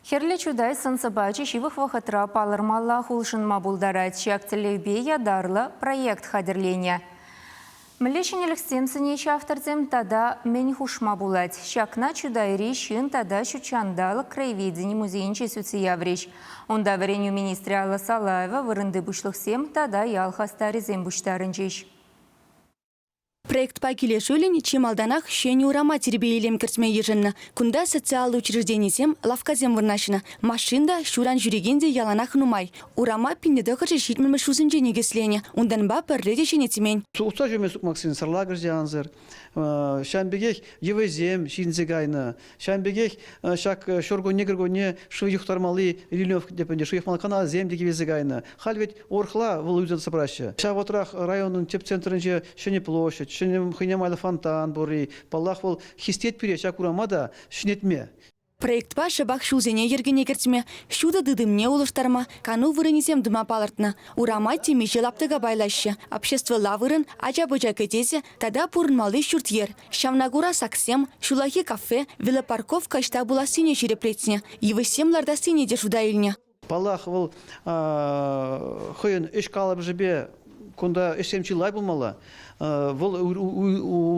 Херлі чудай сынсыбачы шивых вақытра палырмалла хулшынма булдарат шактілевбе ядарлы проект хадерлене. Мілешінелік семсіне шафтырдзем тада мен хушма булать. Шакна чудайри шын тада шучандалы краеведені музейінче сүтсі явреш. Онда вареню министрі Алла Салаева вырынды бұшлық сем тада ялхастары зембуштарын жеш. Проект пакелешулин чемалданах шені урама тербейлем кіртме ежінні. Кунда социалды учреждениесем лавказем вырнашына. Машинда шуран жүрегенде яланах нумай. Урама пиндеді қыршы шитмілмі шузынже негеслене. Ундан ба пірледе шенетімен. Суқса жөмесік Максим Сарлагыр жанзыр. Шамбегех евезем шинзегайны. Шамбегех шак шоргоне гіргоне шыйықтармалы Ильинов депенде шыйықмалы канал земдегі везегайны. Хал ведь орхла вылуйзады сапрашы. Шавотрах районның теп центрінже шене площадь, шене хынемайлы фонтан бори. Паллах бол хистет пире шак урамада шынетме. Проект па шыбақ шузене ергене кертіме, шуды дыдымне улыштарма, кану вырынесем дыма палыртны. Урама темеше лаптыға байлашы. Общество лавырын, ача-быча кетесе, тада пурынмалы шүртьер. Шамнагура саксем, шулахи кафе, велопарковка ішта була сине череплетсіне. Евысемларда сине де шуда илне. Паллах бол хыйын үш қалып жібе, кунда эшемчи лай булмала. Вол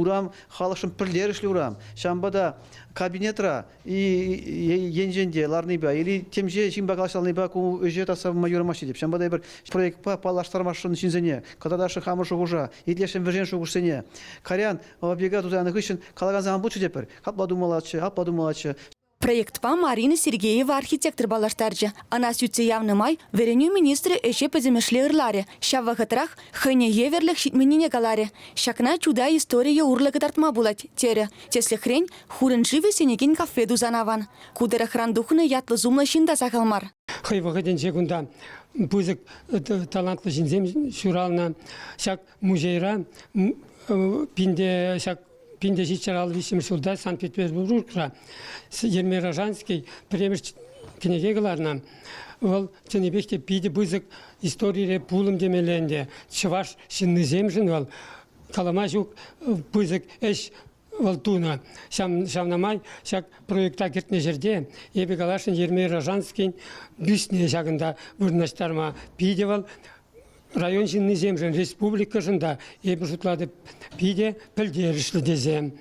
урам халышын пірлер ішлі урам. Шамбада кабинетра и енженде ларныба или темже шимбагалашалныба ку өже таса майормаши деп. Шамбада бір проект па палаштармашын шинзене, катадашы хамыр шугужа, идлешен вержен шугушсене. Карян бега тузаны кышын калаган zaman бучу депер. Хапладумалачы. Проект па Марина Сергеева архитектор балаштаржы. Ана сүтсе явнымай, вереню министрі эше пәзімішлі ырларе. Шава ғытырақ хыне еверлік шитменіне галаре. Шакна чуда история урлығы тартма булать. Тере, теслі хрень, хурын живе сенекен кафе дузанаван. Кудыры храндухыны ятлы зумлы шинда сақалмар. Хыйвығы денше күнда бұзық талантлы жинзем шуралына шак музейра пинде шак Пинде жичарал висимшулда Санкт-Петербургра Ермей Рожанский премьер книгегаларна ол ченебекте пиде бузык история пулым демеленде чываш шинны земжин ол каламажук бузык эш Валтуна, шамнамай, шак проекта кертне жерде, ебе галашын Ермей Рожанский бюстне шагында вырнаштарма пидевал, район жинны земжин республика жында, ебе жұтлады пиде пілдерішлі дезем.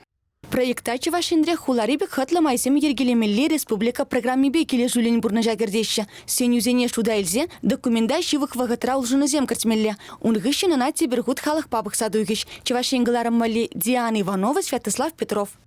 Проекта Чевашиндре хуларибек хатламайсем ергелемелли республика программебе келе жүлен бұрны жагердеші. Сен юзене шуда елзе документа шивық вағытра ұлжыны зем кіртмелі. Унгышын ана тебіргут халық пабық садугеш. Чевашингыларым мали Диана Иванова, Святослав Петров.